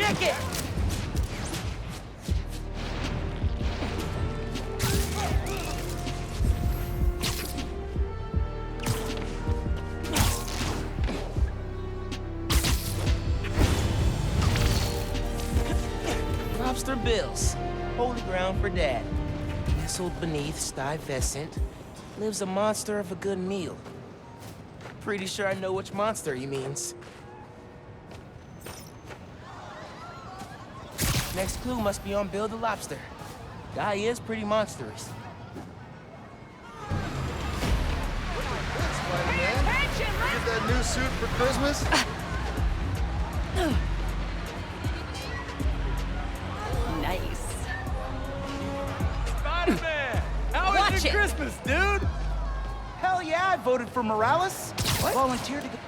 Nick it! Lobster bills. Holy ground for Dad. Nestled beneath stuyvescent lives a monster of a good meal. Pretty sure I know which monster he means. Next clue must be on Bill the Lobster. Guy is pretty monstrous. Get that new suit for Christmas? Nice. Spider-Man! How Watch was your it. Christmas, dude? Hell yeah, I voted for Morales. What? Volunteered to go.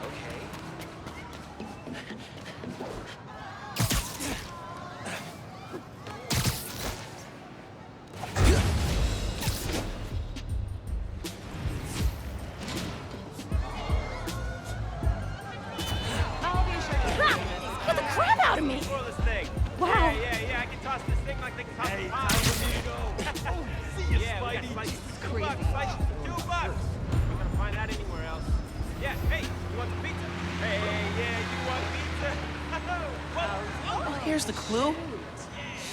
Get the crap out of me! Throw this thing. Wow. Yeah, I can toss this thing like they can toss a pie. See you, Spidey. Crazy. Slices for $2. We're gonna find that anywhere else. Yeah, hey, you want some pizza? Hey, yeah, you want pizza? Whoa. Oh, here's the clue.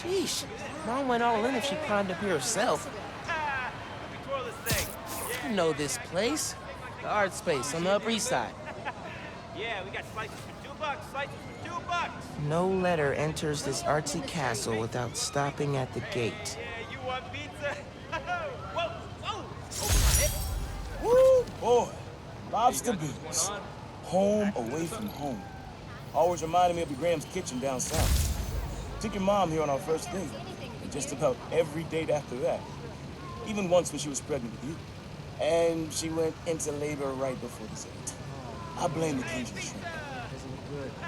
Sheesh. Mom went all in if she climbed up here herself. Let me twirl this thing. I know this place. The art space on the Upper East Side. Yeah, we got slices for $2. Slices for $2. No letter enters this artsy castle without stopping at the gate. Yeah, you want pizza? Whoa, whoa. Over my head. Woo, boy. Lobster bills. Home away from home. Always reminded me of your Graham's kitchen down south. Took your mom here on our first date, and just about every date after that. Even once when she was pregnant with you. And she went into labor right before dessert. I blame the Cajun shrimp.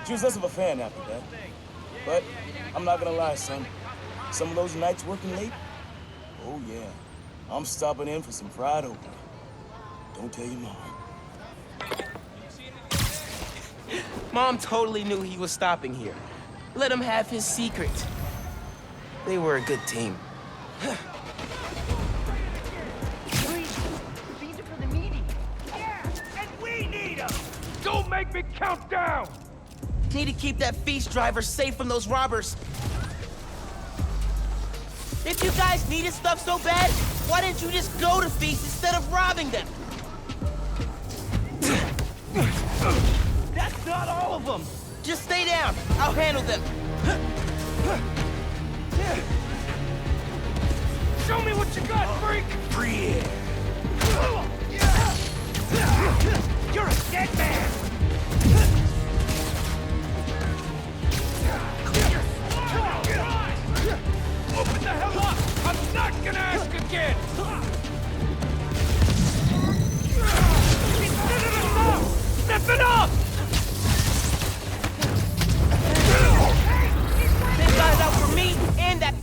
She was less of a fan after that. But I'm not gonna lie, son. Some of those nights working late, oh yeah. I'm stopping in for some fried okra. Don't tell your mom. Mom totally knew he was stopping here. Let him have his secret. They were a good team. These are for the meeting. And we need them. Don't make me count down. Need to keep that feast driver safe from those robbers. If you guys needed stuff so bad, why didn't you just go to Feast instead of robbing them? That's not all of them. Just stay down. I'll handle them. Show me what you got, freak. Free. You're a dead man. Open the hell up! I'm not gonna ask again! Step it up! This guy's out for me and that.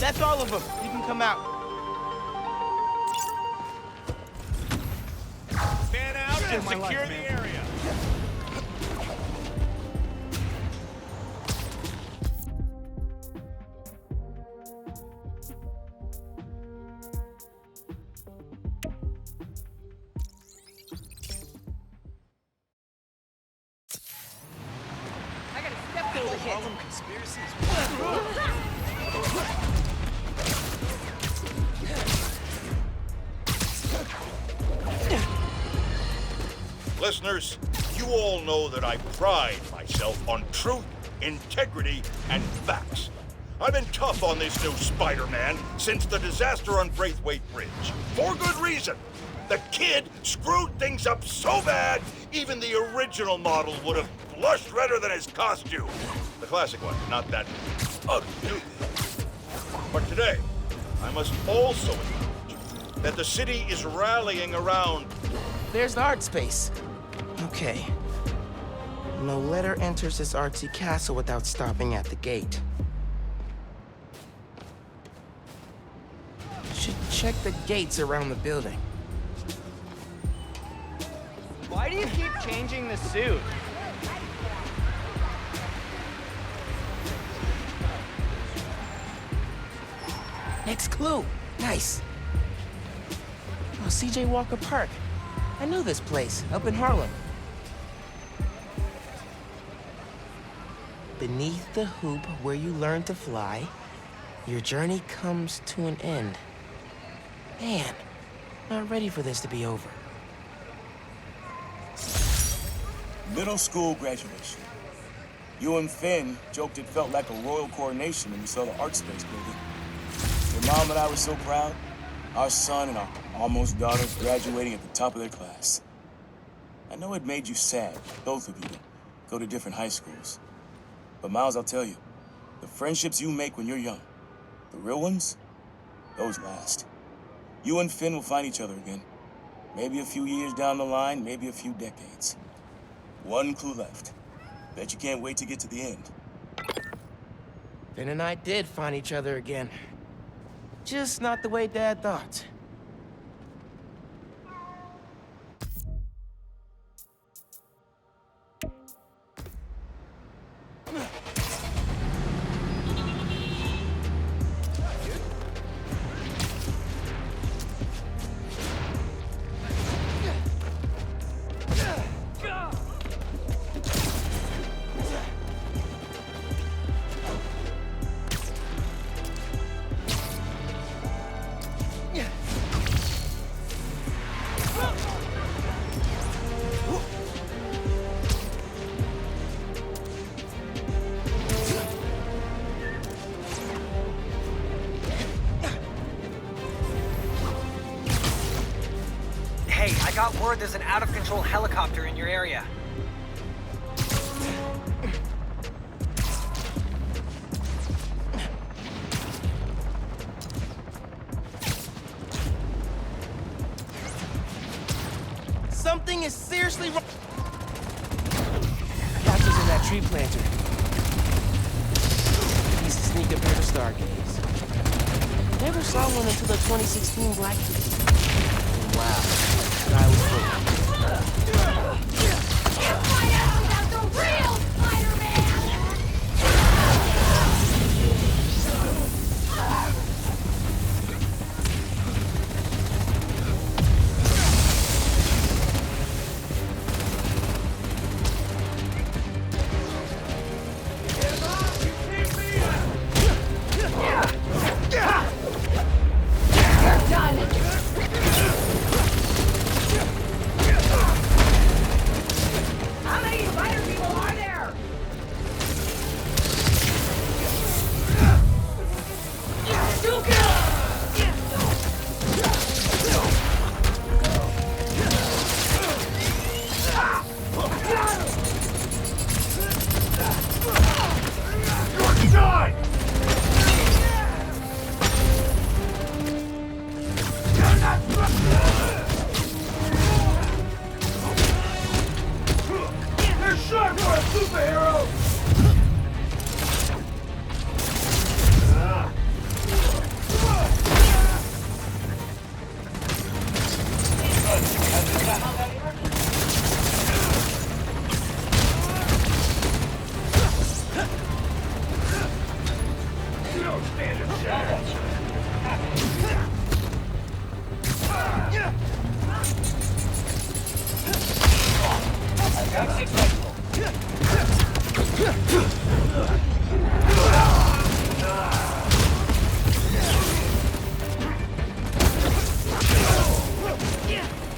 That's all of them. You can come out. Fan out and secure the area. I gotta step through the hit. Listeners, you all know that I pride myself on truth, integrity, and facts. I've been tough on this new Spider-Man since the disaster on Braithwaite Bridge. For good reason. The kid screwed things up so bad, even the original model would have blushed redder than his costume. The classic one, not that ugly. But today, I must also acknowledge that the city is rallying around. There's the art space. Okay. No letter enters this artsy castle without stopping at the gate. Should check the gates around the building. Why do you keep changing the suit? Next clue. Nice. Oh, CJ Walker Park. I knew this place, up in Harlem. Beneath the hoop where you learn to fly, your journey comes to an end. Man, not ready for this to be over. Middle school graduation. You and Finn joked it felt like a royal coronation when we saw the art space building. Your mom and I were so proud. Our son and our almost daughter graduating at the top of their class. I know it made you sad, both of you, to go to different high schools. But Miles, I'll tell you, the friendships you make when you're young, the real ones, those last. You and Finn will find each other again. Maybe a few years down the line, maybe a few decades. One clue left. Bet you can't wait to get to the end. Finn and I did find each other again. Just not the way Dad thought. Hey, I got word there's an out-of-control helicopter in your area. Something is seriously wrong. Capture's in that tree planter. He's to sneak up here to stargaze. Never saw one until the 2016 Black Keys. Wow. Guy was cool. Can't find out about the real Spider-Man! You're done! How many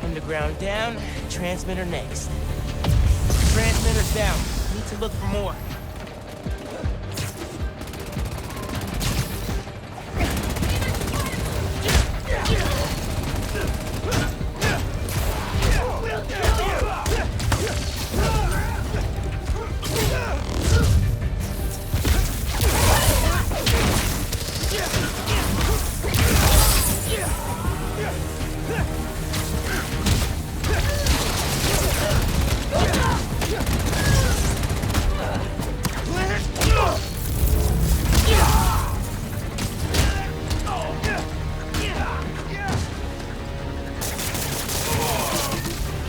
Underground down, transmitter next. Transmitter's down. Need to look for more.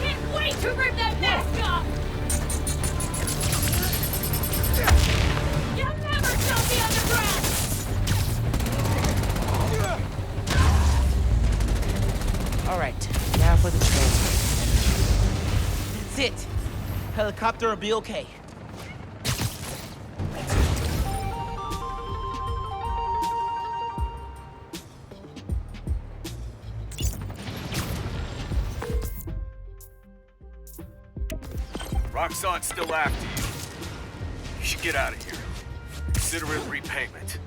Can't wait to rip that mask off! You'll never stop the underground! All right, now for the transmitter. That's it. Helicopter will be okay. Roxxon's still after you. You should get out of here. Consider it repayment.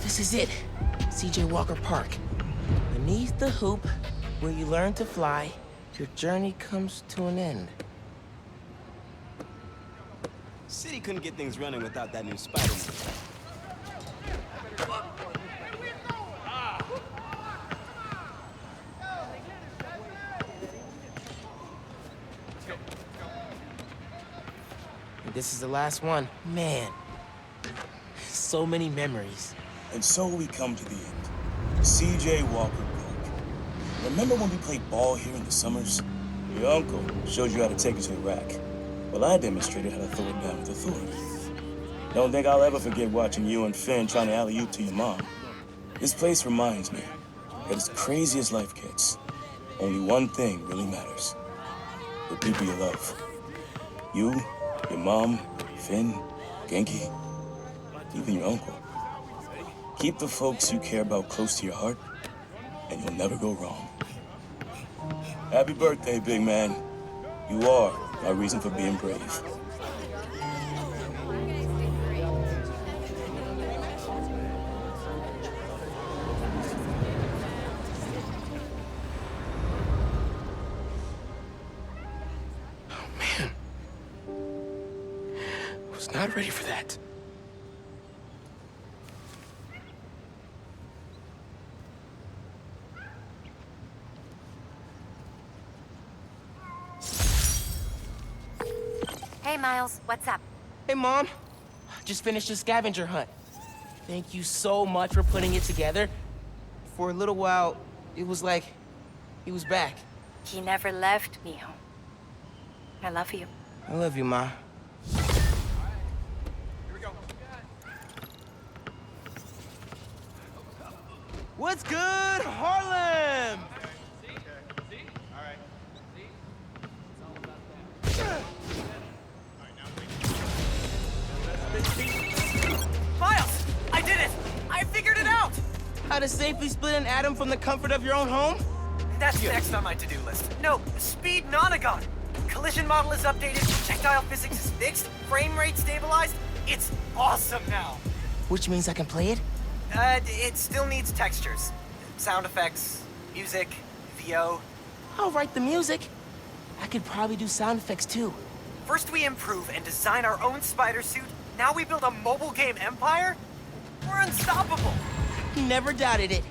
This is it. C.J. Walker Park. Beneath the hoop, where you learn to fly, your journey comes to an end. City couldn't get things running without that new Spider-Man. This is the last one. Man, so many memories. And so we come to the end. C.J. Walker Park. Remember when we played ball here in the summers? Your uncle showed you how to take it to the rack. Well, I demonstrated how to throw it down with authority. Don't think I'll ever forget watching you and Finn trying to alley-oop to your mom. This place reminds me that as crazy as life gets, only one thing really matters. The people you love. You, your mom, Finn, Genki, even your uncle. Keep the folks you care about close to your heart, and you'll never go wrong. Happy birthday, big man. You are my reason for being brave. Not ready for that. Hey, Miles, what's up? Hey, Mom. Just finished a scavenger hunt. Thank you so much for putting it together. For a little while, it was like he was back. He never left, mijo. I love you. I love you, Ma. What's good, Harlem? Miles! I did it! I figured it out! How to safely split an atom from the comfort of your own home? That's next on my to-do list. No, speed nonagon. Collision model is updated, projectile physics is fixed, frame rate stabilized. It's awesome now. Which means I can play it? It still needs textures. Sound effects, music, VO. I'll write the music. I could probably do sound effects too. First we improve and design our own spider suit. Now we build a mobile game empire? We're unstoppable. Never doubted it.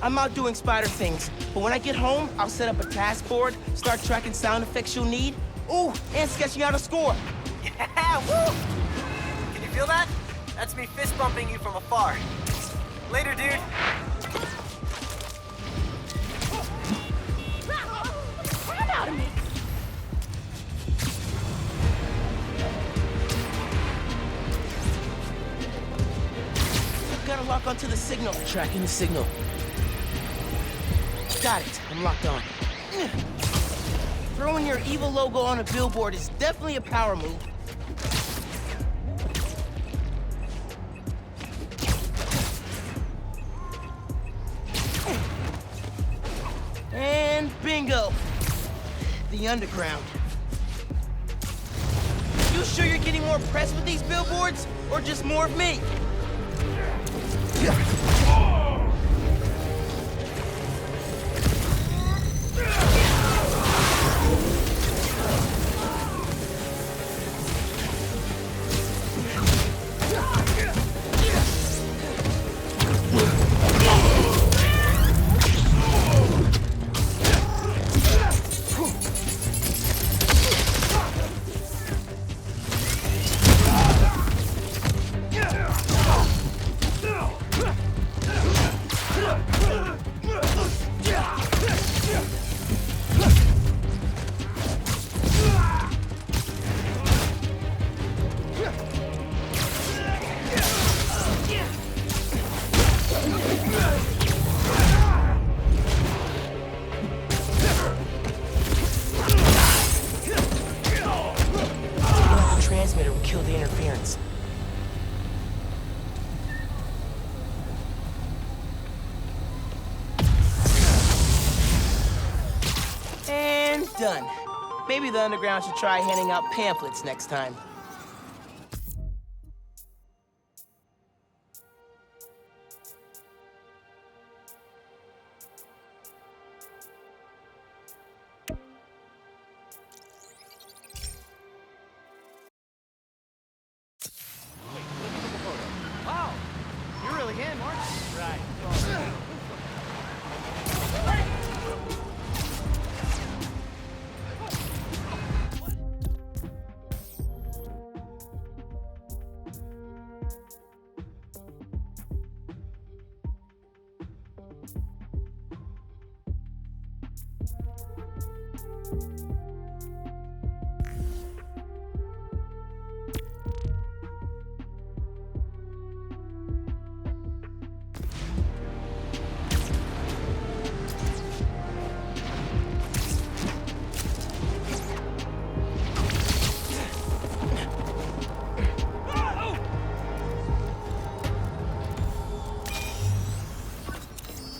I'm out doing spider things, but when I get home, I'll set up a task board, start tracking sound effects you'll need. Ooh, and sketching out a score. Yeah, woo! Can you feel that? That's me fist bumping you from afar. Later, dude. Trying to lock onto the signal. Tracking the signal. Got it. I'm locked on. Throwing your evil logo on a billboard is definitely a power move. And bingo! The underground. You sure you're getting more press with these billboards? Or just more of me? Done. Maybe the underground should try handing out pamphlets next time. Oh, you're really him, aren't you? Right.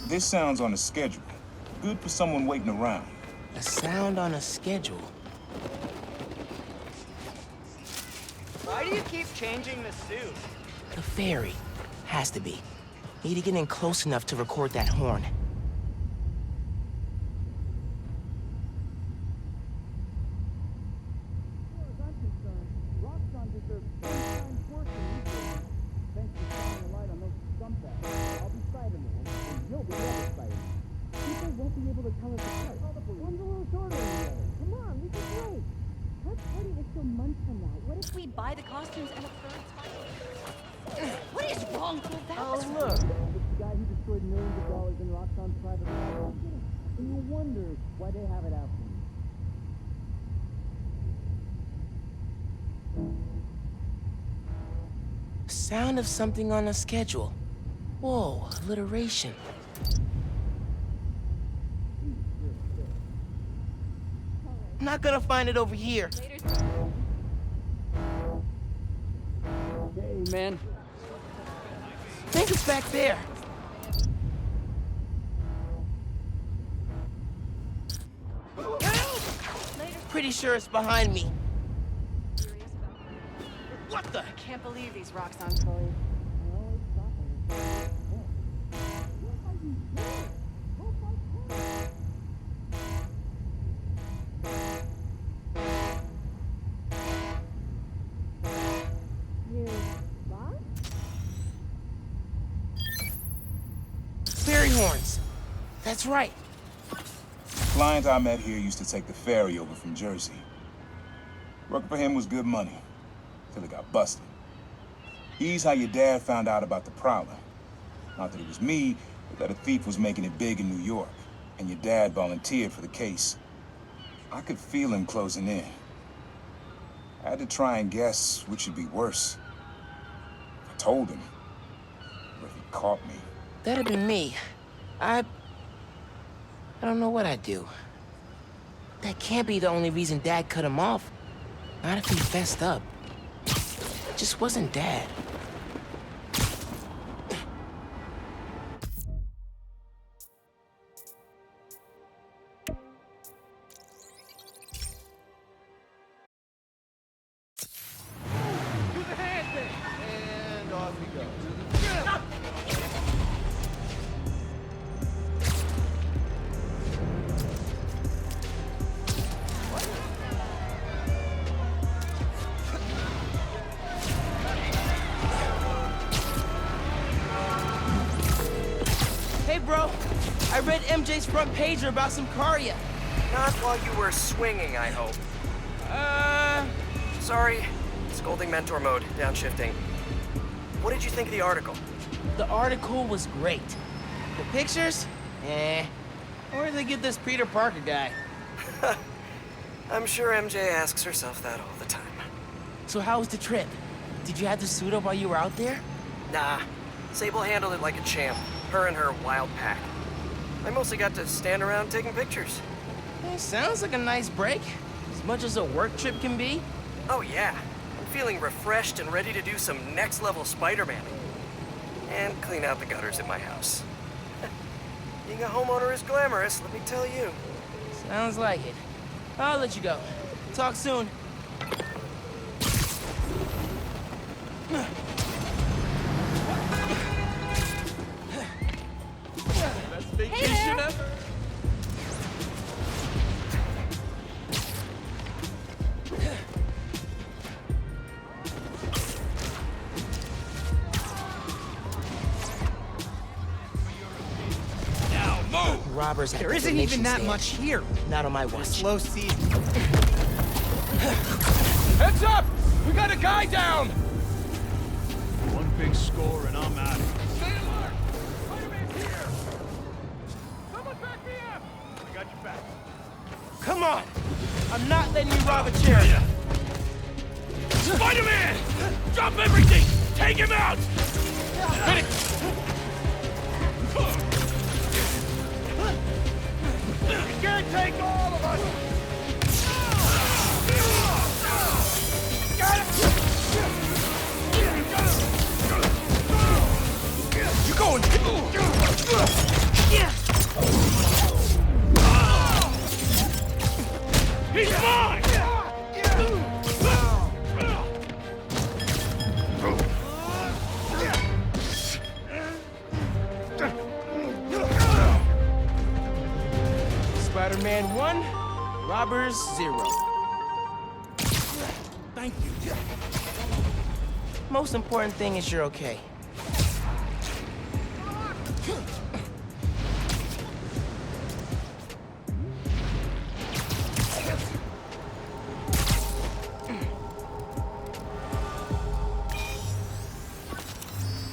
This sounds on a schedule. Good for someone waiting around. A sound on a schedule? Why do you keep changing the suit? The ferry. Has to be. Need to get in close enough to record that horn. Buy the costumes and a third Spider-Man. What is wrong with that? Oh, look. It's the guy who destroyed millions of dollars in Roxxon's private property. And you wonder why they have it out for you. Sound of something on a schedule. Whoa, alliteration. I'm not gonna find it over here. Hey, man. I think it's back there. Pretty sure it's behind me. What the? I can't believe these Roxxon toys. Ferry horns. That's right. The client I met here used to take the ferry over from Jersey. Working for him was good money, till he got busted. He's how your dad found out about the Prowler. Not that it was me, but that a thief was making it big in New York, and your dad volunteered for the case. I could feel him closing in. I had to try and guess which would be worse. I told him, or if he caught me. That'd be me. I don't know what I'd do. That can't be the only reason Dad cut him off. Not if he fessed up. It just wasn't Dad. And off he goes. Hey, bro. I read MJ's front pager about some Karya. Not while you were swinging, I hope. Sorry. Scolding mentor mode, downshifting. What did you think of the article? The article was great. The pictures? Eh. Where did they get this Peter Parker guy? I'm sure MJ asks herself that all the time. So how was the trip? Did you have the suit up while you were out there? Nah. Sable handled it like a champ. Her and her wild pack. I mostly got to stand around taking pictures. Sounds like a nice break. As much as a work trip can be. Oh yeah. I'm feeling refreshed and ready to do some next-level Spider-Man. And clean out the gutters at my house. Being a homeowner is glamorous, let me tell you. Sounds like it. I'll let you go. Talk soon. Best vacation ever. Robbers. There isn't even that much here. Not on my watch. Slow season. Heads up! We got a guy down! One big score and I'm out of here. Stay alert! Spider-Man's here! Someone back me up! I got your back. Come on! I'm not letting you rob a charity. Spider-Man! Drop everything! Take him out! Hit it! You can't take all of us! Got him! You're going! He's mine! Spider-Man 1, Robbers 0. Thank you. Most important thing is you're okay.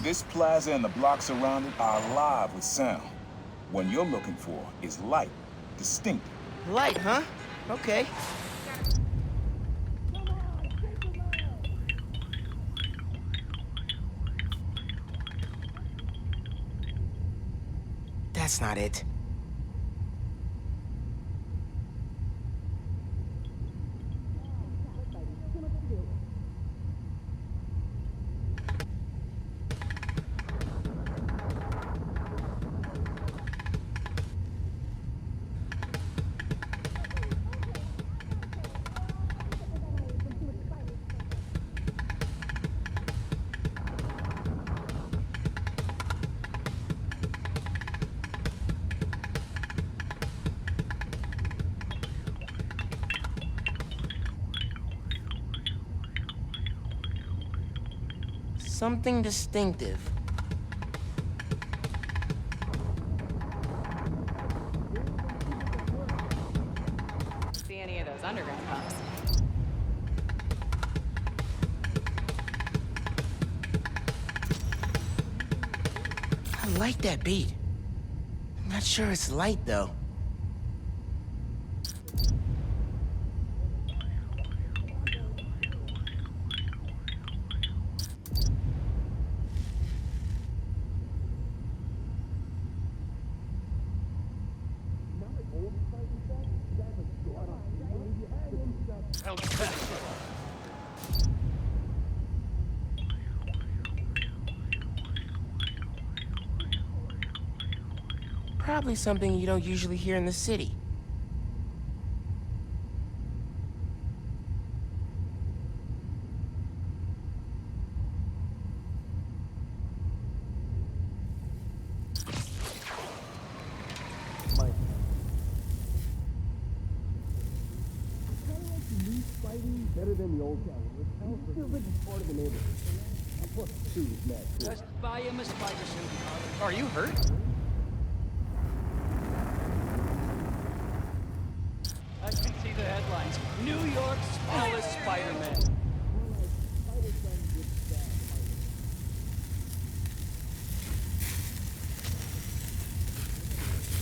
This plaza and the blocks around it are alive with sound. What you're looking for is light, distinct. Light, huh? Okay. That's not it. Something distinctive. See any of those underground cops? I like that beat. I'm not sure it's light, though. Probably something you don't usually hear in the city. Better than the old town. It's still like it's part of the neighborhood. Plus, two is mad. Just buy him a spider suit. Are you hurt? I can see the headlines. New York's smallest Spider-Man.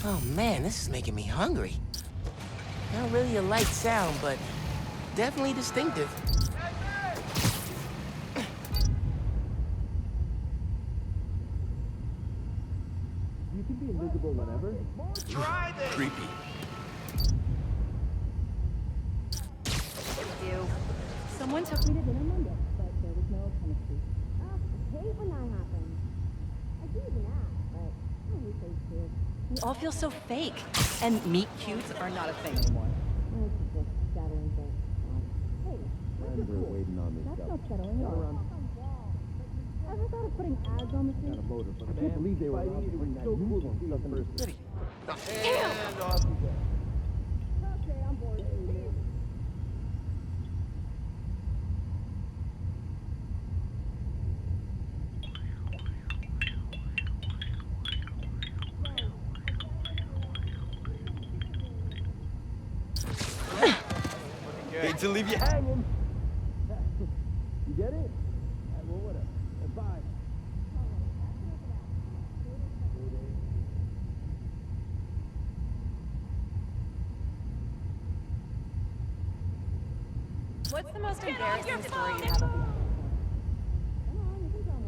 Oh man, this is making me hungry. Not really a light sound, but definitely distinctive. You can be invisible whenever. Creepy. Someone took me to dinner Monday, but there was no chemistry. I hate when that happens. I do even ask, but I hate those too. We all feel so fake, and meet cutes are not a thing anymore. It's just settling things. Hey, that's cool. Waiting on me. That's not settling at all. Ever thought of putting ads on the street? I can't believe they were allowed to bring that uniform stuff in the city. And off you go. Okay, I'm bored. Hate to leave you hanging. You get it? Well, whatever. Bye. What's the most embarrassing story you have of me? Come on, you can tell me.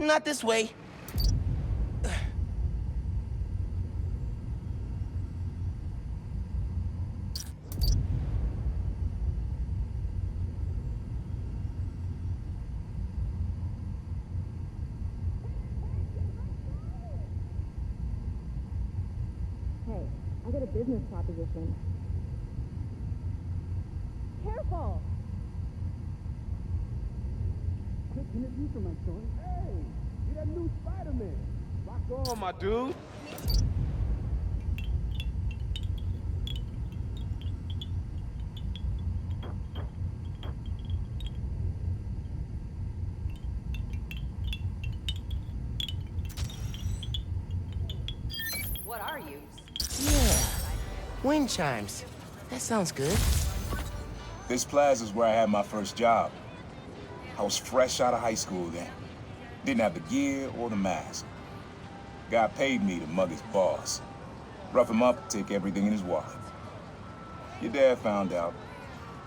Not this way. Hey, I got a business proposition. Careful! Quick interview for my story. Hey, you're that new Spider-Man. Rock on, my dude. What are you? Yeah. Wind chimes. That sounds good. This plaza's where I had my first job. I was fresh out of high school then. Didn't have the gear or the mask. Guy paid me to mug his boss. Rough him up, take everything in his wallet. Your dad found out.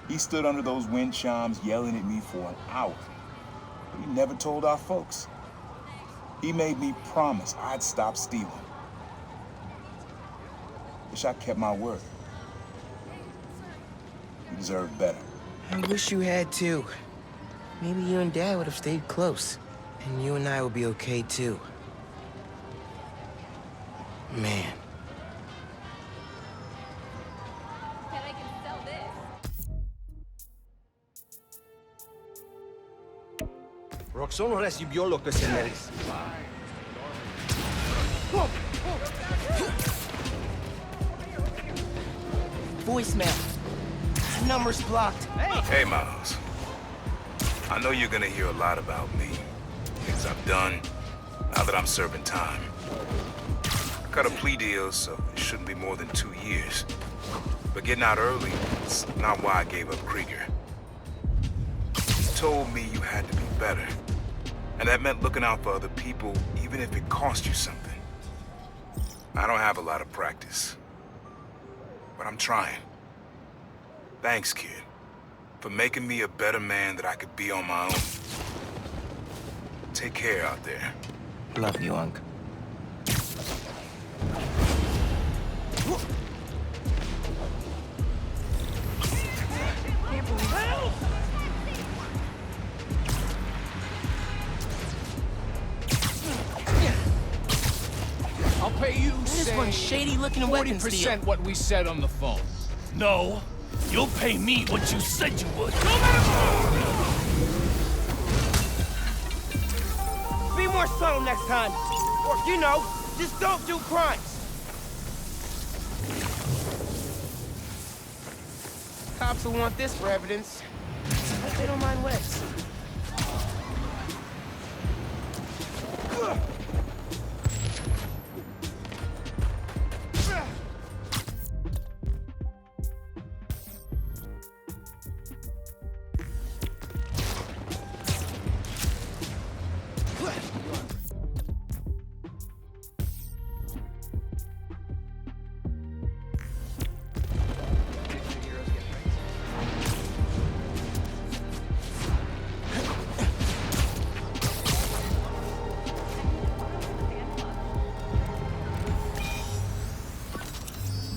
He stood under those wind chimes yelling at me for an hour. But he never told our folks. He made me promise I'd stop stealing. Wish I kept my word. You deserve better. I wish you had too. Maybe you and Dad would have stayed close. And you and I would be okay too. Man. And I can sell this. Roxxon no recibió lo que se merece. Voicemail. Number's blocked. Hey, Miles. I know you're gonna hear a lot about me. Things I've done, now that I'm serving time. I cut a plea deal, so it shouldn't be more than 2 years. But getting out early, it's not why I gave up Krieger. You told me you had to be better. And that meant looking out for other people, even if it costs you something. I don't have a lot of practice, but I'm trying. Thanks, kid, for making me a better man that I could be on my own. Take care out there. Love you, Unc. I'll pay you, This one shady-looking weapons deal. 40% what we said on the phone. No, you'll pay me what you said you would. Be more subtle next time. Or, you know, just don't do crimes. Cops will want this for evidence. But they don't mind wets.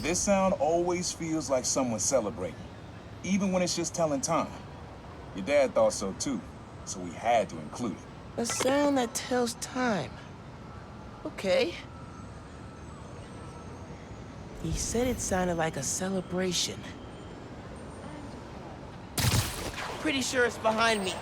This sound always feels like someone celebrating, even when it's just telling time. Your dad thought so too, so we had to include it. A sound that tells time. Okay. He said it sounded like a celebration. Pretty sure it's behind me.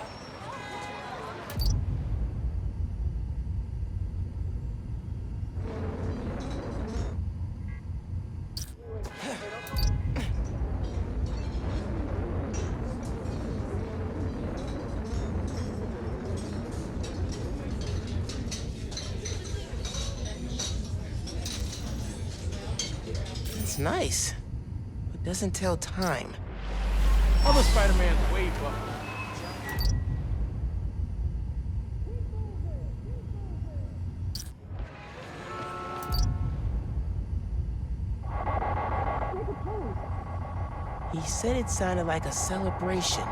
It's nice, but doesn't tell time. Other Spider-Man's way better. He said it sounded like a celebration.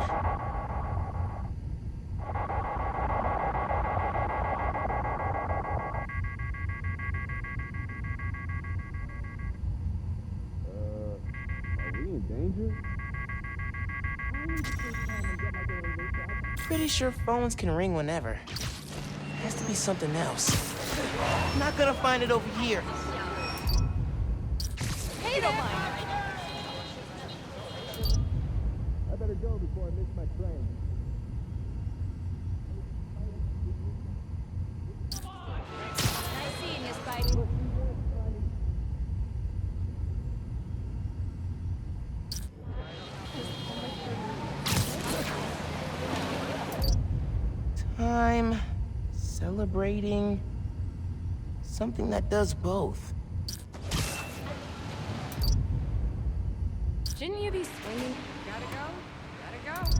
Pretty sure phones can ring whenever. Has to be something else. Not gonna find it over here. Hey there! I better go before I miss my train. Nice seeing you, Spidey. Time, celebrating, something that does both. Shouldn't you be swinging? Gotta go. Gotta go.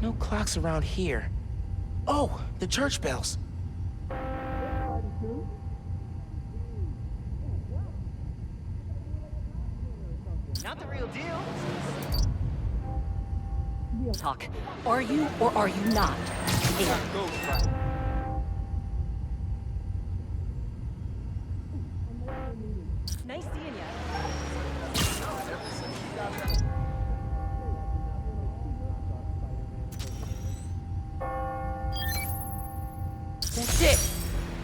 No clocks around here. Oh, the church bells. Not the real deal. Real talk. Are you or are you not? Nice seeing you. That's it.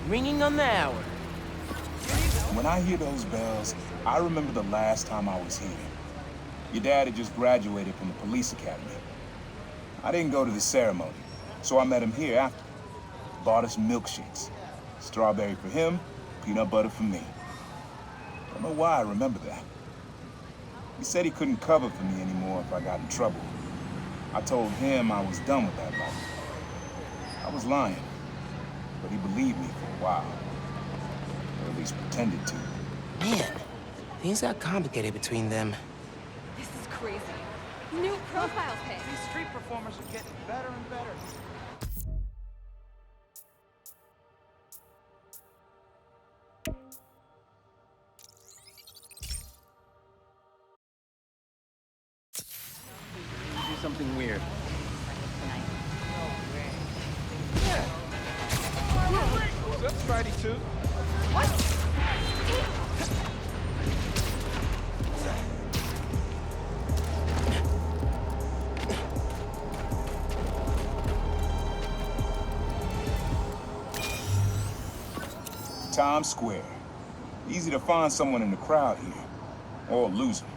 Ringing on the hour. When I hear those bells, I remember the last time I was here. Your dad had just graduated from the police academy. I didn't go to the ceremony, so I met him here after. Bought us milkshakes. Strawberry for him, peanut butter for me. Don't know why I remember that. He said he couldn't cover for me anymore if I got in trouble. I told him I was done with that life. I was lying, but he believed me for a while. Or at least pretended to. Man, things got complicated between them. This is crazy. New profile pic. These street performers are getting better and better. Do something weird. That's Friday too. Times Square. Easy to find someone in the crowd here. Or lose them.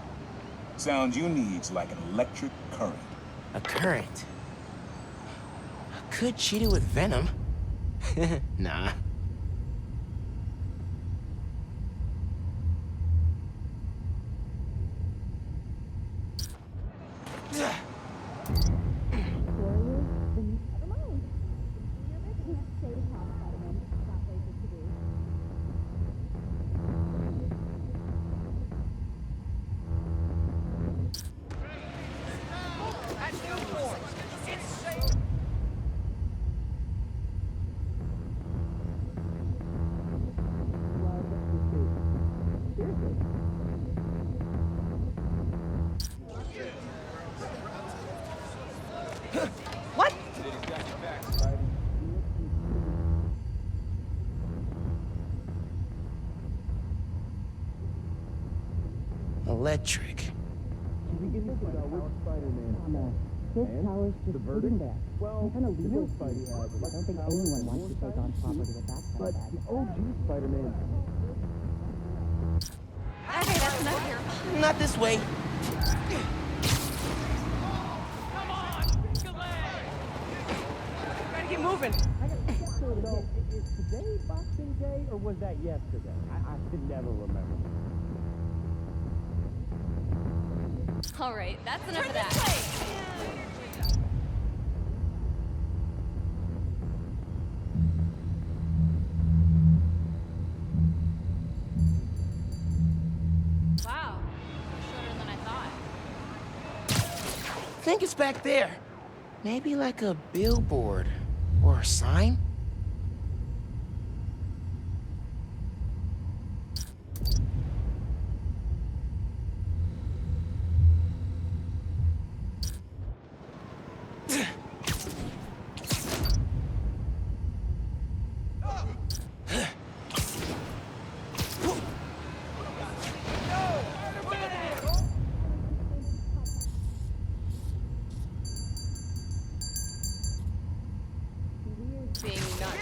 Sound you need's like an electric current. A current? I could cheat it with venom. Nah. What? Electric. This tower's just sitting there. Well, kind of legal Spidey has. I don't think anyone wants to take on property with that kind of bag. The OG Spider-Man. Okay, that's enough here. Not this way. Come on! Gotta get moving. So, is today Boxing Day, or was that yesterday? I can never remember. All right, that's enough of that. Wow, shorter than I thought. I think it's back there. Maybe like a billboard or a sign? Being nuts.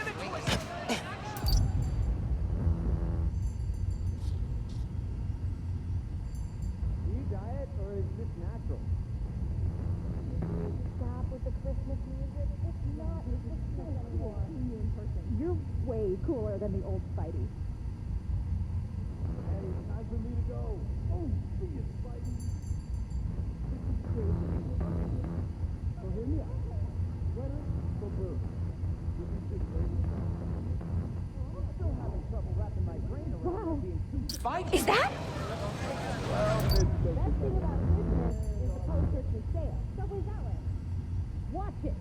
Do you diet, or is this natural? Stop with the Christmas music. It's not. It's just so cool. You in person. You're way cooler than the old Spidey. Hey, time for me to go. Oh, see you, Spidey. This is crazy. So hear me out. Red or blue? This is just crazy. I'm still having trouble wrapping my brain around being too Spidey. Is that? Well, Best thing about Christmas is the post-Christmas sale. Subway's that way. watch it.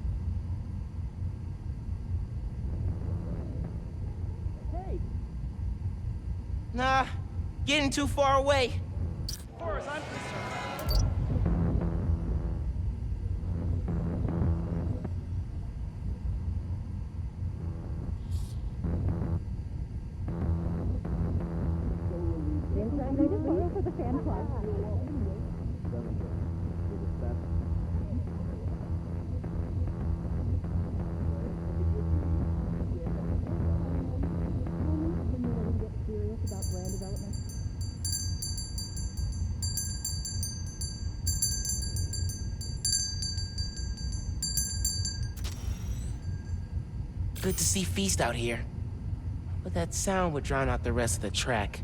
Hey. Nah, getting too far away. As far as I'm concerned. Inside, I just photo for the fan club. About brand development. Good to see Feast out here. But that sound would drown out the rest of the track.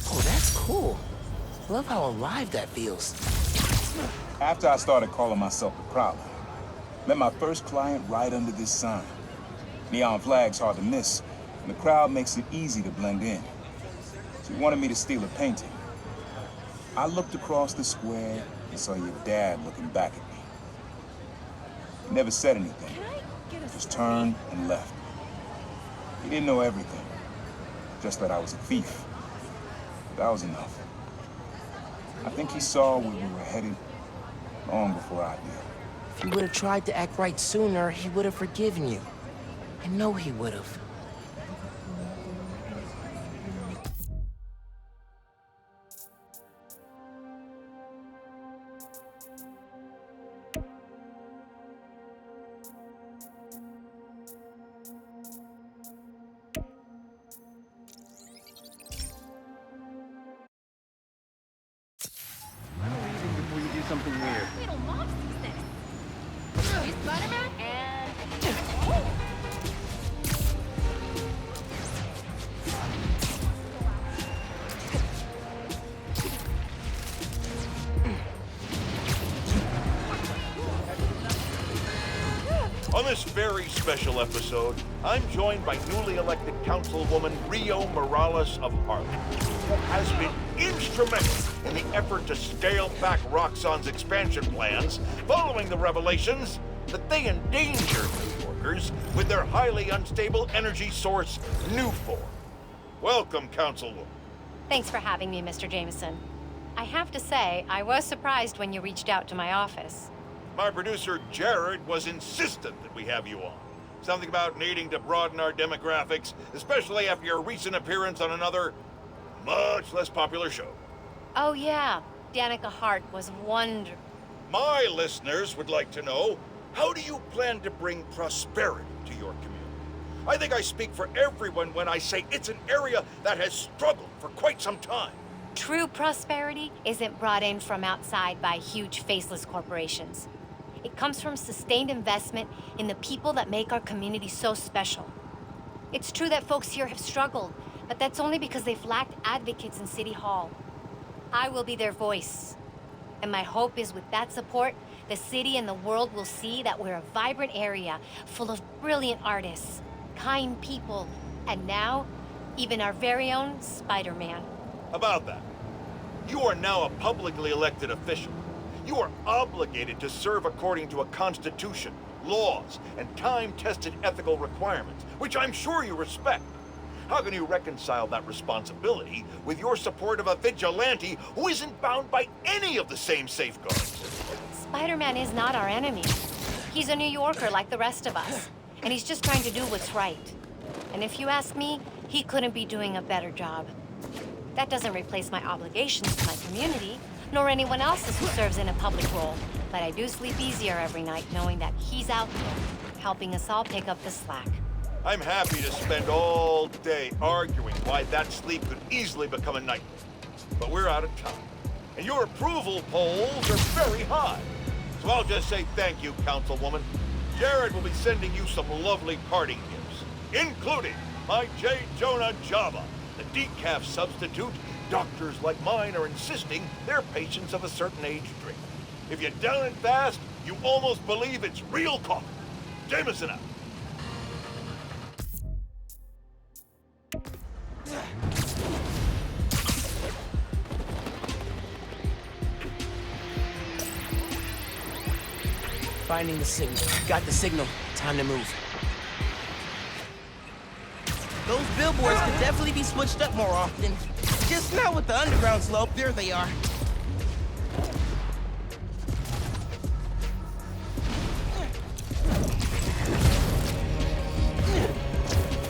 Oh, that's cool. Love how alive that feels. After I started calling myself the Prowler, met my first client right under this sign. Neon flag's hard to miss, and the crowd makes it easy to blend in. She wanted me to steal a painting. I looked across the square and saw your dad looking back at me. He never said anything, just turned and left. He didn't know everything, just that I was a thief. That was enough. I think he saw where we were headed long before I did. If you would have tried to act right sooner, he would have forgiven you. I know he would have. Before you do something weird. Little mom sees this. You Spider-Man? And... On this very special episode, I'm joined by newly elected Councilwoman Rio Morales of Harlem, who has been instrumental in the effort to scale back Roxxon's expansion plans following the revelations that they endanger New Yorkers with their highly unstable energy source, Nuform. Welcome, Councilwoman. Thanks for having me, Mr. Jameson. I have to say, I was surprised when you reached out to my office. My producer, Jared, was insistent that we have you on. Something about needing to broaden our demographics, especially after your recent appearance on another, much less popular show. Oh yeah, Danica Hart was wonderful. My listeners would like to know, how do you plan to bring prosperity to your community? I think I speak for everyone when I say it's an area that has struggled for quite some time. True prosperity isn't brought in from outside by huge faceless corporations. It comes from sustained investment in the people that make our community so special. It's true that folks here have struggled, but that's only because they've lacked advocates in City Hall. I will be their voice. And my hope is with that support, the city and the world will see that we're a vibrant area full of brilliant artists, kind people, and now, even our very own Spider-Man. About that, you are now a publicly elected official. You are obligated to serve according to a constitution, laws, and time-tested ethical requirements, which I'm sure you respect. How can you reconcile that responsibility with your support of a vigilante who isn't bound by any of the same safeguards? Spider-Man is not our enemy. He's a New Yorker like the rest of us, and he's just trying to do what's right. And if you ask me, he couldn't be doing a better job. That doesn't replace my obligations to my community, nor anyone else's who serves in a public role. But I do sleep easier every night knowing that he's out there, helping us all pick up the slack. I'm happy to spend all day arguing why that sleep could easily become a nightmare. But we're out of time. And your approval polls are very high. So I'll just say thank you, Councilwoman. Jared will be sending you some lovely parting gifts, including my J. Jonah Java, the decaf substitute doctors like mine are insisting their patients of a certain age drink. If you down it fast, you almost believe it's real coffee. Jameson out. Finding the signal. Got the signal. Time to move. Those billboards could definitely be switched up more often. Just not with the underground slope. There they are.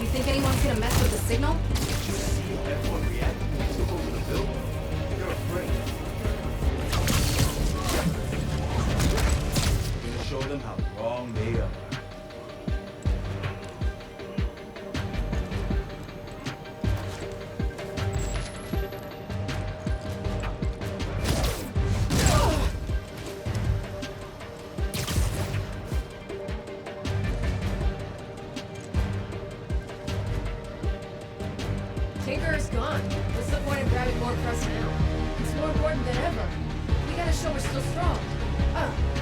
You think anyone's gonna mess with the signal? Show them how wrong they are. gone. What's the point of grabbing more press now? It's more important than ever. We gotta show we're still strong.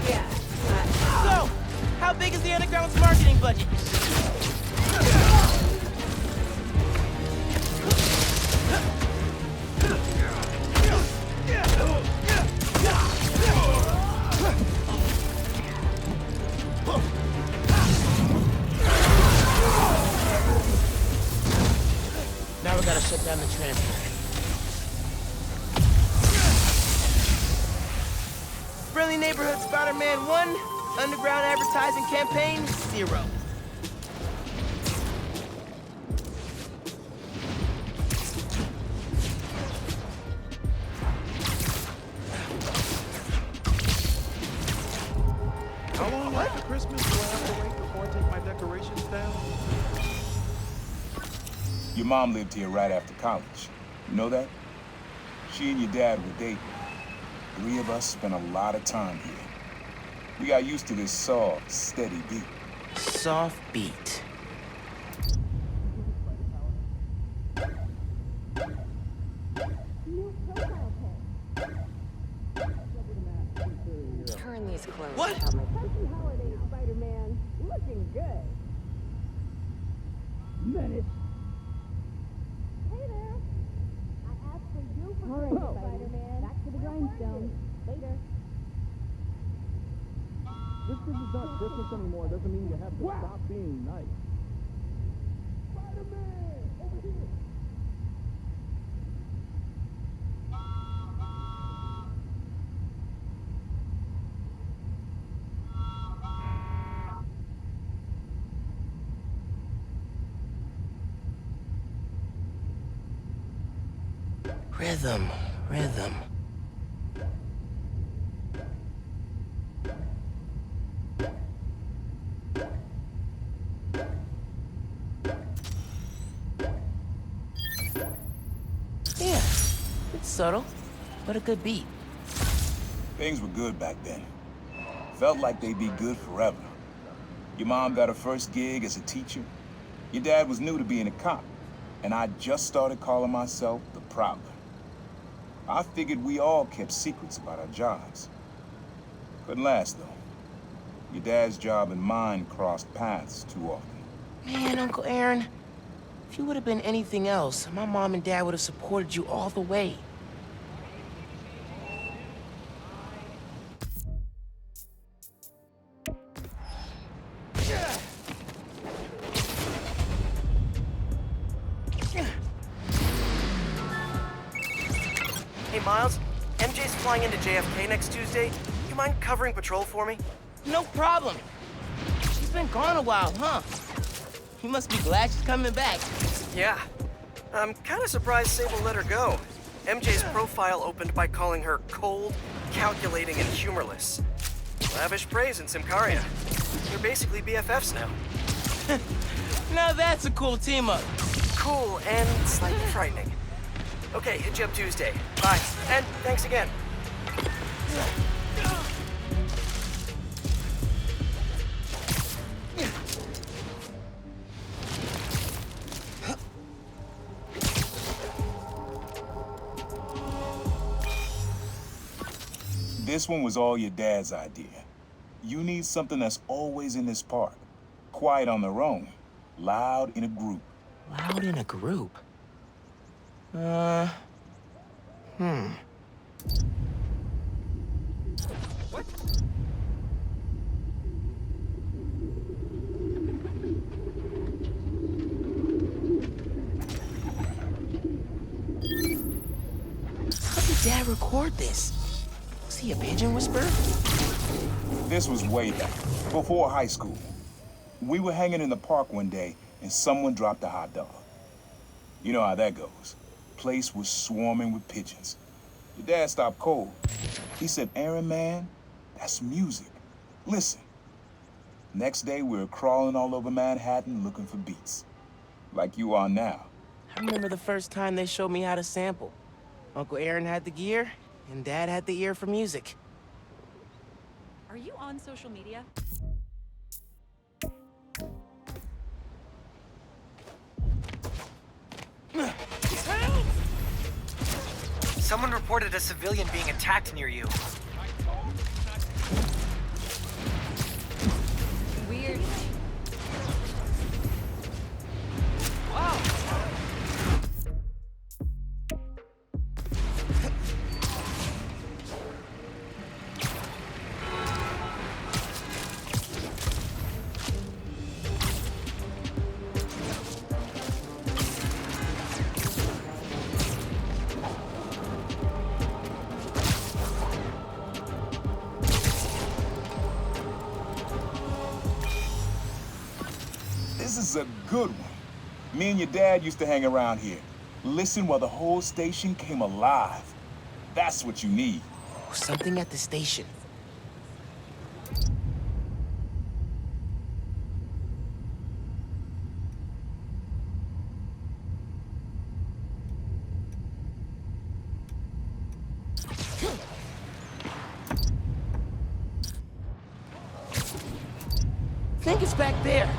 Yeah. So, how big is the Underground's marketing budget? Now we gotta shut down the transport. Friendly Neighborhood Spider-Man 1, Underground advertising campaign 0. How long after Christmas do I have to wait before I take my decorations down? Your mom lived here right after college. You know that? She and your dad were dating. 3 of us spent a lot of time here. We got used to this soft, steady beat. Soft beat. Turn these clothes. What? Happy holidays, Spider-Man. Looking good. Menace. Hey there. I asked for you for Christmas, Spider-Man. Back to the grindstone. Later. Just because it's not Christmas anymore doesn't mean you have to stop being nice. Spider-Man! Over here! Rhythm, rhythm. Yeah, it's subtle, but a good beat. Things were good back then. Felt like they'd be good forever. Your mom got her first gig as a teacher. Your dad was new to being a cop, and I just started calling myself the Prowler. I figured we all kept secrets about our jobs. Couldn't last, though. Your dad's job and mine crossed paths too often. Man, Uncle Aaron, if you would have been anything else, my mom and dad would have supported you all the way. Hey, Miles. MJ's flying into JFK next Tuesday. You mind covering patrol for me? No problem. She's been gone a while, huh? You must be glad she's coming back. Yeah. I'm kind of surprised Sable let her go. MJ's profile opened by calling her cold, calculating, and humorless. Lavish praise in Simcaria. They're basically BFFs now. Now that's a cool team-up. Cool and slightly frightening. Okay, hit you up Tuesday. Bye. And thanks again. This one was all your dad's idea. You need something that's always in this park. Quiet on their own, loud in a group. Loud in a group? What? How did Dad record this? Was he a pigeon whisperer? This was way back, before high school. We were hanging in the park one day, and someone dropped a hot dog. You know how that goes. Place was swarming with pigeons. Your dad stopped cold. He said, "Aaron, man, that's music. Listen." Next day, we were crawling all over Manhattan looking for beats. Like you are now. I remember the first time they showed me how to sample. Uncle Aaron had the gear, and Dad had the ear for music. Are you on social media? Help! Someone reported a civilian being attacked near you. Weird. Wow. This is a good one. Me and your dad used to hang around here. Listen while the whole station came alive. That's what you need. Something at the station. I think it's back there.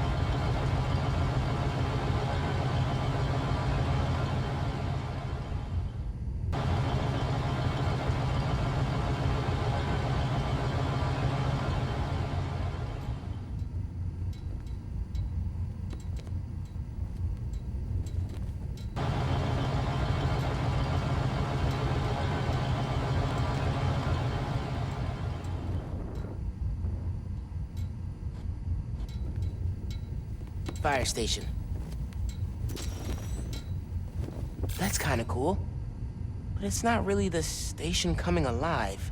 Fire station. That's kind of cool. But it's not really the station coming alive.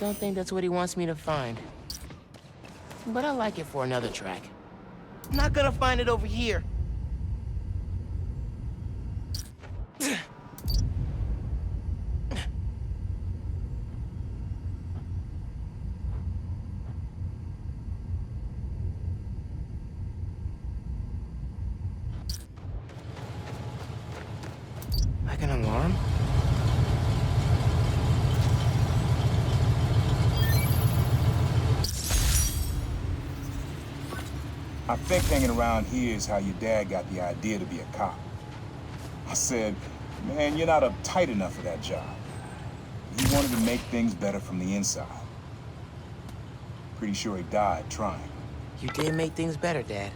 Don't think that's what he wants me to find. But I like it for another track. I'm not gonna find it over here. Like an alarm? I think hanging around here is how your dad got the idea to be a cop. I said, man, you're not uptight enough for that job. He wanted to make things better from the inside. Pretty sure he died trying. You did make things better, Dad.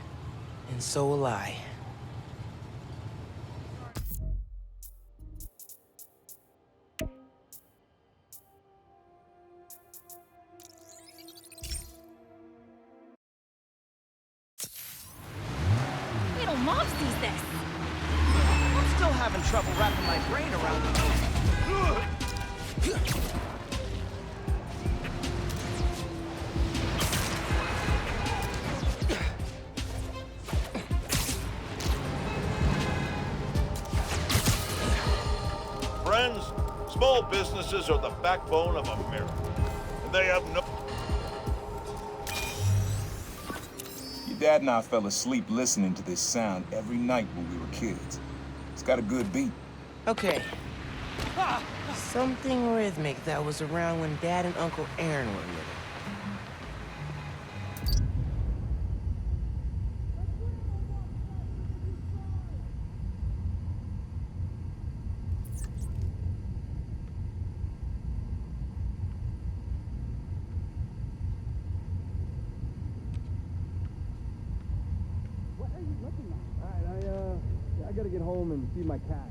And so will I. Little mom sees this. I'm still having trouble wrapping my brain around it. Friends, small businesses are the backbone of America. And they have no... Your dad and I fell asleep listening to this sound every night when we were kids. It's got a good beat. Okay. Something rhythmic that was around when Dad and Uncle Aaron were little. What are you looking at? Alright, I gotta get home and feed my cat.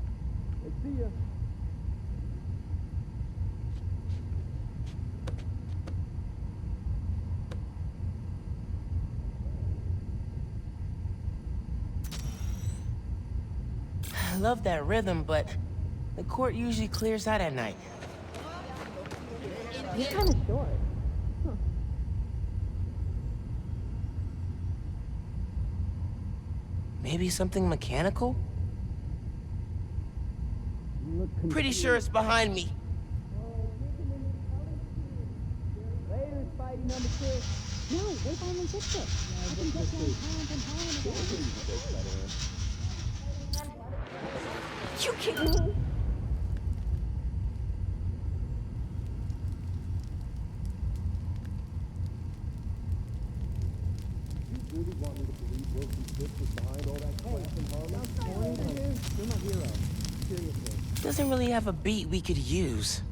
Hey, see ya. I love that rhythm, but the court usually clears out at night. He's kind of short. Maybe something mechanical? You look Pretty sure it's behind me. Later, Spidey number 6. No, they finally fixed it. I can get downtown from Holland again. You kidding me? Doesn't really have a beat we could use.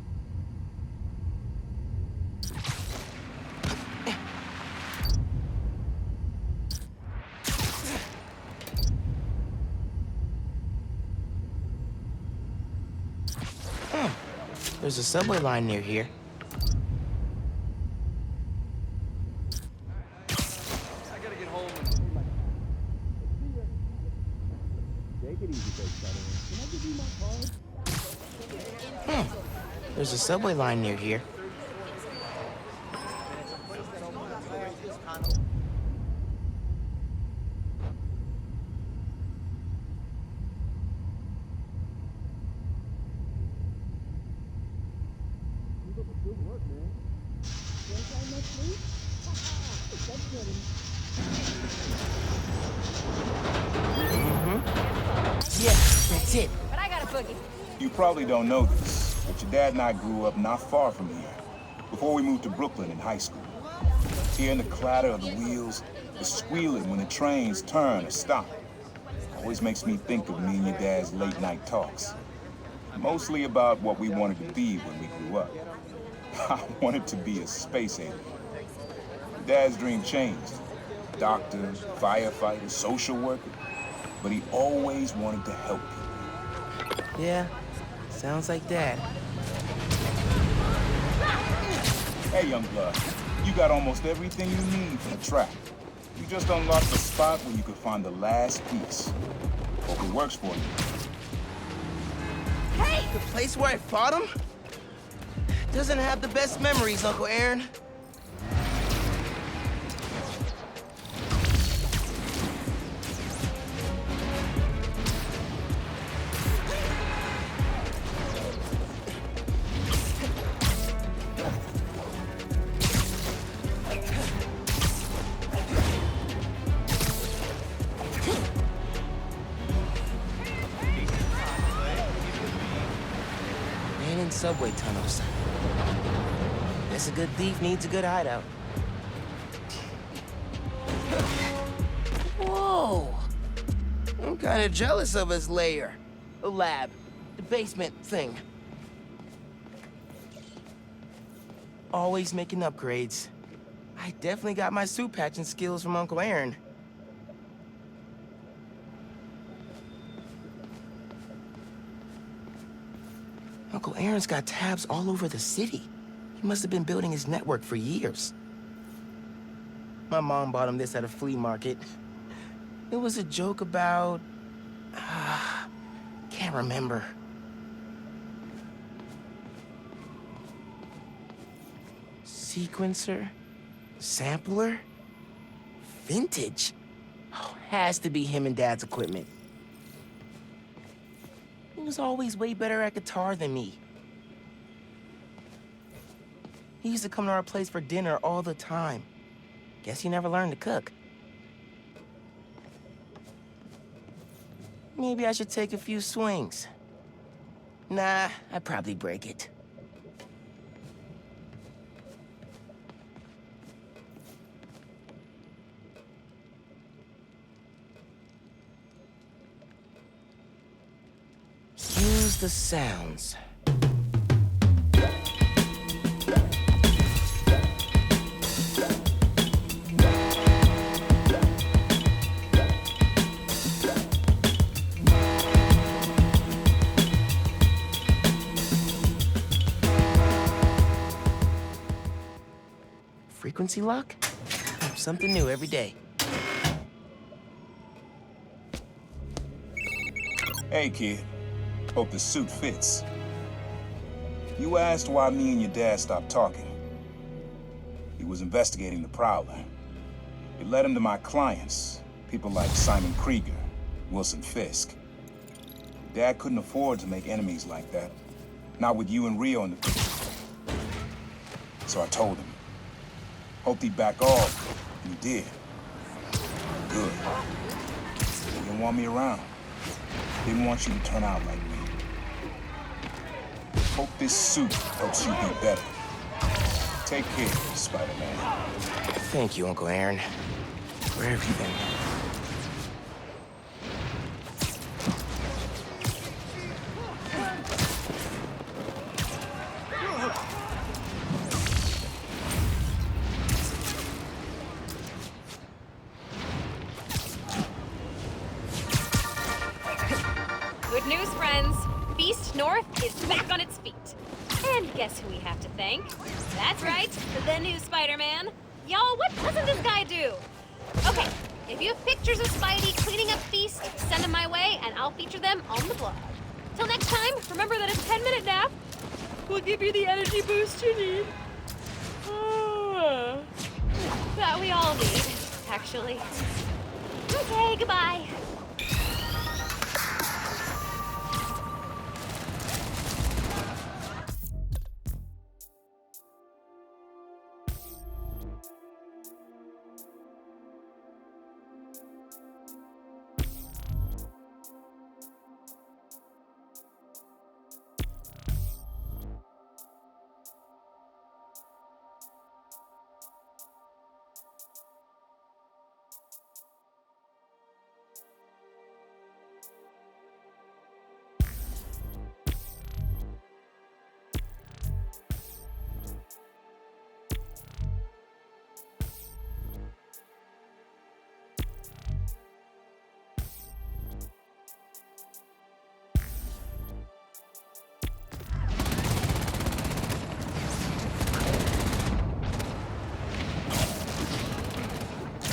There's a subway line near here. I gotta get home Take it easy, big brother. Can I give you my card? There's a subway line near here. Yeah, that's it. But I got a boogie. You probably don't know this, but your dad and I grew up not far from here, before we moved to Brooklyn in high school. Hearing the clatter of the wheels, the squealing when the trains turn or stop, always makes me think of me and your dad's late night talks. Mostly about what we wanted to be when we grew up. I wanted to be a space alien. Dad's dream changed. Doctor, firefighter, social worker. But he always wanted to help people. Yeah, sounds like Dad. Hey, young blood, you got almost everything you need for the track. You just unlocked the spot where you could find the last piece. Hope it works for you. Hey! The place where I fought him? Doesn't have the best memories, Uncle Aaron. Subway tunnels. Guess a good thief needs a good hideout. Whoa! I'm kinda jealous of his lair. The lab. The basement thing. Always making upgrades. I definitely got my suit patching skills from Uncle Aaron. Uncle Aaron's got tabs all over the city. He must have been building his network for years. My mom bought him this at a flea market. It was a joke about... can't remember. Sequencer? Sampler? Vintage? Oh, has to be him and Dad's equipment. He was always way better at guitar than me. He used to come to our place for dinner all the time. Guess he never learned to cook. Maybe I should take a few swings. Nah, I'd probably break it. Use the sounds. Frequency lock? Something new every day. Hey, kid. Hope the suit fits. You asked why me and your dad stopped talking. He was investigating the Prowler. It led him to my clients, people like Simon Krieger, Wilson Fisk. Dad couldn't afford to make enemies like that. Not with you and Rio in the picture. So I told him. Hoped he'd back off, and he did. Good. He didn't want me around. Didn't want you to turn out like me. Hope this suit helps you be better. Take care, Spider-Man. Thank you, Uncle Aaron, for everything. news, friends. Beast North is back on its feet. And guess who we have to thank? That's right, the new Spider-Man. Y'all, what doesn't this guy do? Okay, if you have pictures of Spidey cleaning up Beast, send them my way and I'll feature them on the blog. Till next time, remember that a 10-minute nap will give you the energy boost you need. That we all need, actually. Okay, goodbye.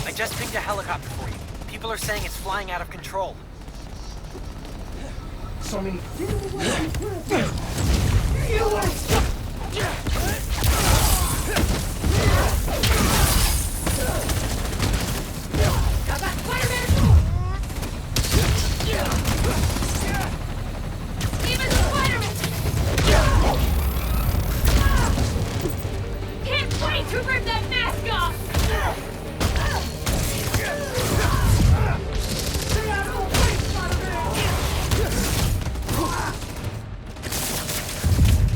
I just pinged a helicopter for you. People are saying it's flying out of control. So many. Got that Spider-Man! Even Spider-Man! Can't wait to rip that mask off!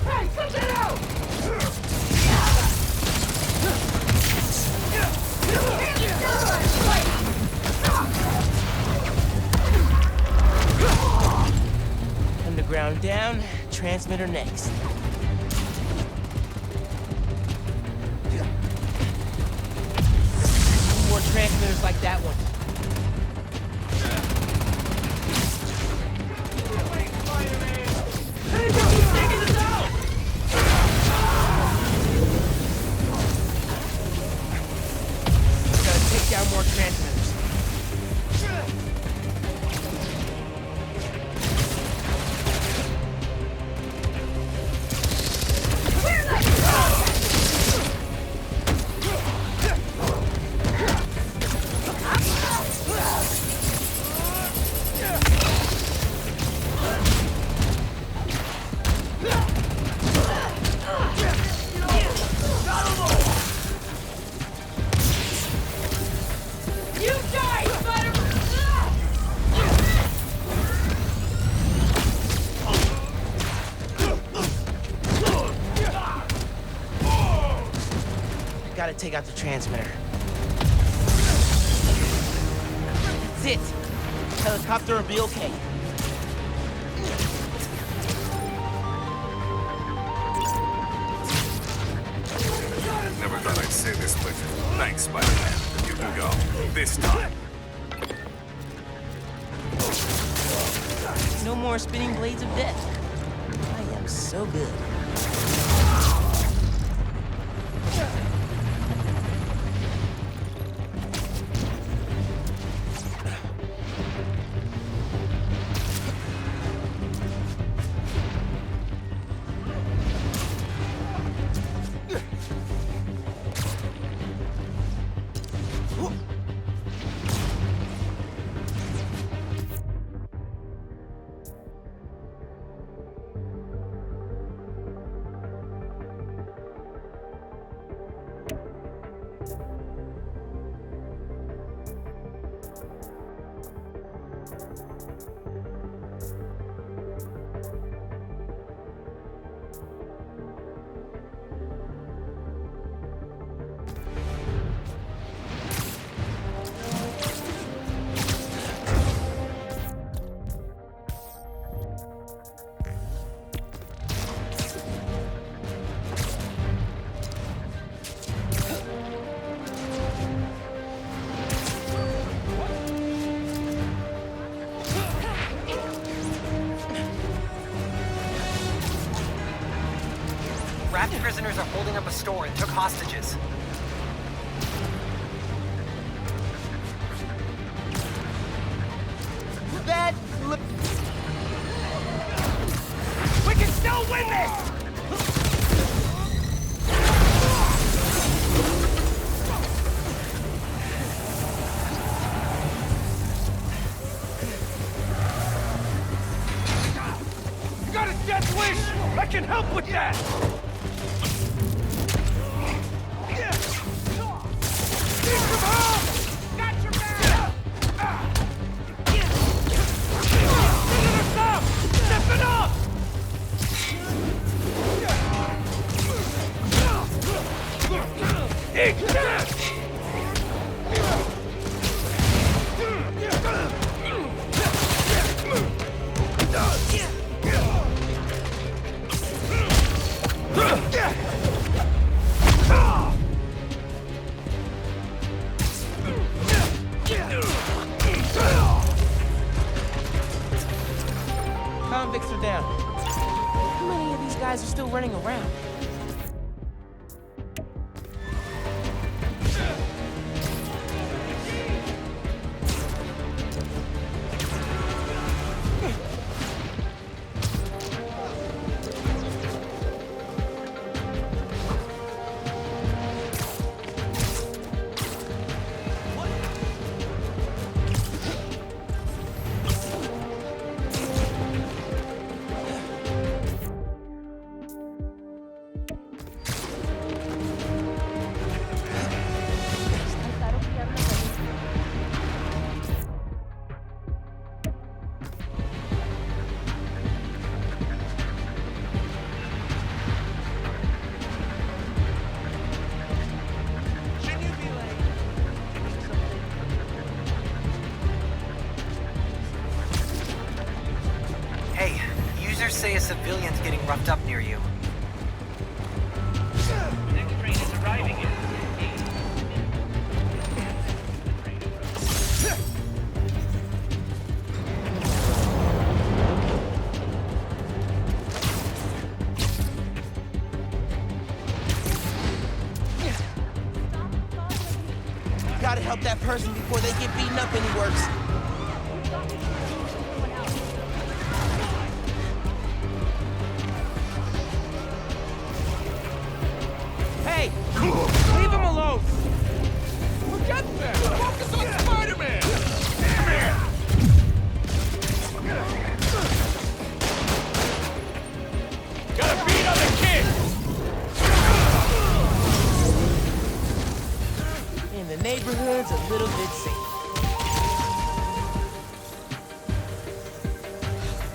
Hey, cut that out! Underground down, transmitter next. More transmitters like that one. Gotta take down more transmitters. You die, Spider-Man! Gotta take out the transmitter. That's it. Helicopter will be okay. Never thought I'd say this, but thanks, Spider-Man. You can go. This time. No more spinning blades of death. I am so good. prisoners are holding up a store and took hostages. That... We can still win this! You got a death wish! I can help with that! Need some help! Got your back! Visitors up! Step it up! Eat that! Convicts are down. How many of these guys are still running around? Hey, users say a civilian's getting roughed up near you. Next train is arriving in Gotta help that person before they get beaten up any worse. Hey! Leave him alone! Forget that! Focus on Spider-Man! Gotta beat on the kid! And the neighborhood's a little bit safe.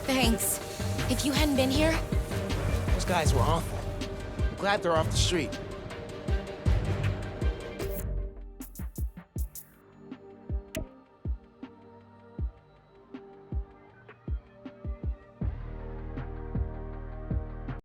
Thanks. If you hadn't been here... Those guys were awful. I'm glad they're off the street.